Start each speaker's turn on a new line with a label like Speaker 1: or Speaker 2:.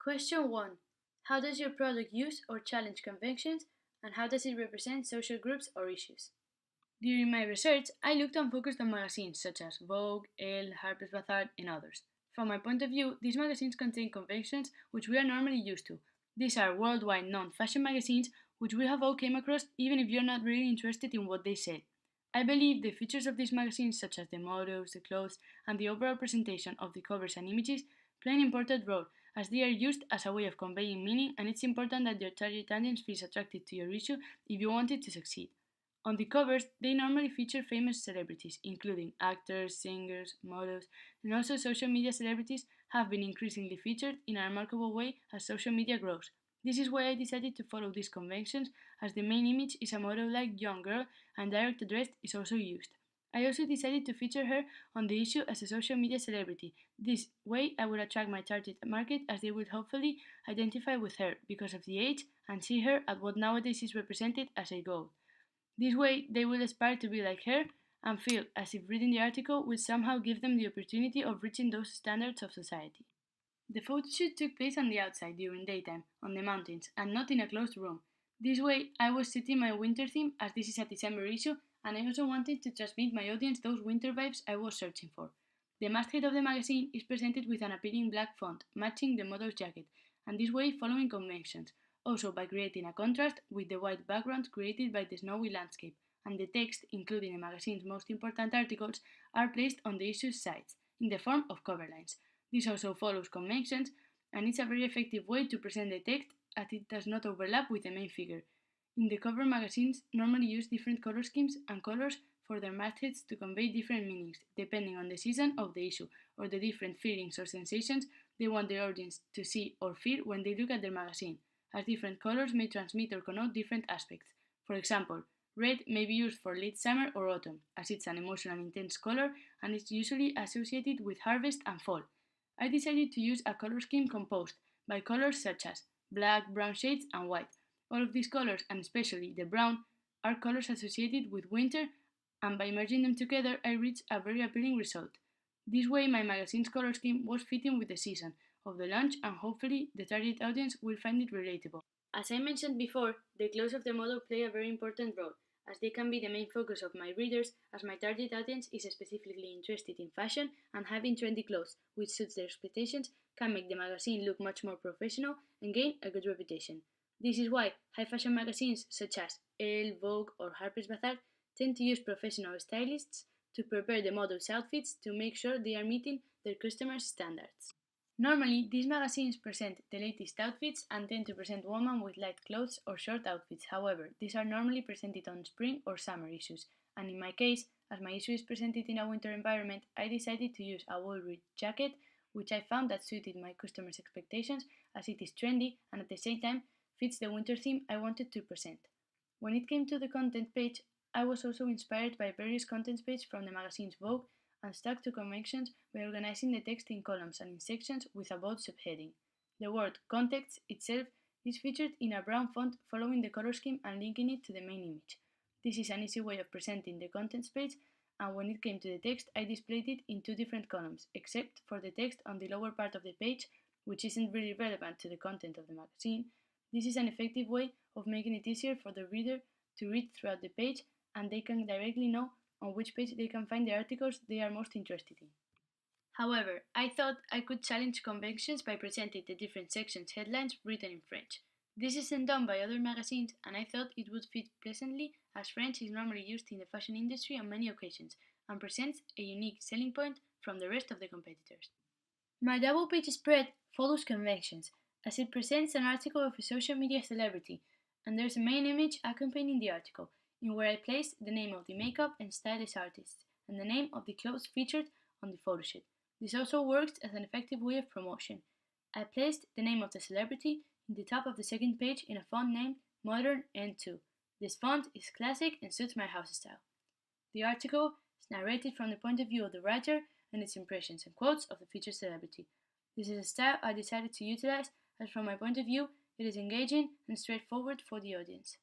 Speaker 1: Question 1. How does your product use or challenge conventions, and how does it represent social groups or issues? During my research, I looked and focused on magazines such as Vogue, Elle, Harper's Bazaar, and others. From my point of view, these magazines contain conventions which we are normally used to. These are worldwide known fashion magazines which we have all came across even if you're not really interested in what they say. I believe the features of these magazines, such as the mottos, the clothes, and the overall presentation of the covers and images, play an important role as they are used as a way of conveying meaning, and it's important that your target audience feels attracted to your issue if you want it to succeed. On the covers, they normally feature famous celebrities, including actors, singers, models, and also social media celebrities have been increasingly featured in a remarkable way as social media grows. This is why I decided to follow these conventions, as the main image is a model-like young girl and direct address is also used. I also decided to feature her on the issue as a social media celebrity. This way I would attract my target market as they would hopefully identify with her because of the age and see her at what nowadays is represented as a goal. This way they will aspire to be like her and feel as if reading the article would somehow give them the opportunity of reaching those standards of society. The photo shoot took place on the outside during daytime, on the mountains, and not in a closed room. This way, I was setting my winter theme as this is a December issue, and I also wanted to transmit my audience those winter vibes I was searching for. The masthead of the magazine is presented with an appealing black font, matching the model's jacket, and this way following conventions, also by creating a contrast with the white background created by the snowy landscape, and the text, including the magazine's most important articles, are placed on the issue's sides, in the form of cover lines. This also follows conventions, and it's a very effective way to present the text as it does not overlap with the main figure. In the cover, magazines normally use different color schemes and colors for their mastheads to convey different meanings, depending on the season of the issue or the different feelings or sensations they want their audience to see or feel when they look at their magazine, as different colors may transmit or connote different aspects. For example, red may be used for late summer or autumn, as it's an emotional intense color and is usually associated with harvest and fall. I decided to use a color scheme composed by colors such as black, brown shades, and white. All of these colors, and especially the brown, are colors associated with winter, and by merging them together, I reached a very appealing result. This way, my magazine's color scheme was fitting with the season of the launch, and hopefully, the target audience will find it relatable. As I mentioned before, the clothes of the model play a very important role, as they can be the main focus of my readers, as my target audience is specifically interested in fashion, and having trendy clothes which suits their expectations can make the magazine look much more professional and gain a good reputation. This is why high fashion magazines such as Elle, Vogue, or Harper's Bazaar tend to use professional stylists to prepare the models' outfits to make sure they are meeting their customers' standards. Normally, these magazines present the latest outfits and tend to present women with light clothes or short outfits. However, these are normally presented on spring or summer issues, and in my case, as my issue is presented in a winter environment, I decided to use a wool-rich jacket, which I found that suited my customers' expectations as it is trendy and at the same time fits the winter theme I wanted to present. When it came to the content page, I was also inspired by various content pages from the magazine's Vogue and stuck to conventions by organizing the text in columns and in sections with a bold subheading. The word context itself is featured in a brown font following the color scheme and linking it to the main image. This is an easy way of presenting the contents page, and when it came to the text, I displayed it in two different columns, except for the text on the lower part of the page, which isn't really relevant to the content of the magazine. This is an effective way of making it easier for the reader to read throughout the page, and they can directly know on which page they can find the articles they are most interested in. However, I thought I could challenge conventions by presenting the different sections' headlines written in French. This isn't done by other magazines, and I thought it would fit pleasantly as French is normally used in the fashion industry on many occasions and presents a unique selling point from the rest of the competitors. My double page spread follows conventions, as it presents an article of a social media celebrity, and there's a main image accompanying the article, in where I placed the name of the makeup and stylist artist, and the name of the clothes featured on the photoshoot. This also works as an effective way of promotion. I placed the name of the celebrity in the top of the second page in a font named Modern N2. This font is classic and suits my house style. The article is narrated from the point of view of the writer and its impressions and quotes of the featured celebrity. This is a style I decided to utilize as from my point of view it is engaging and straightforward for the audience.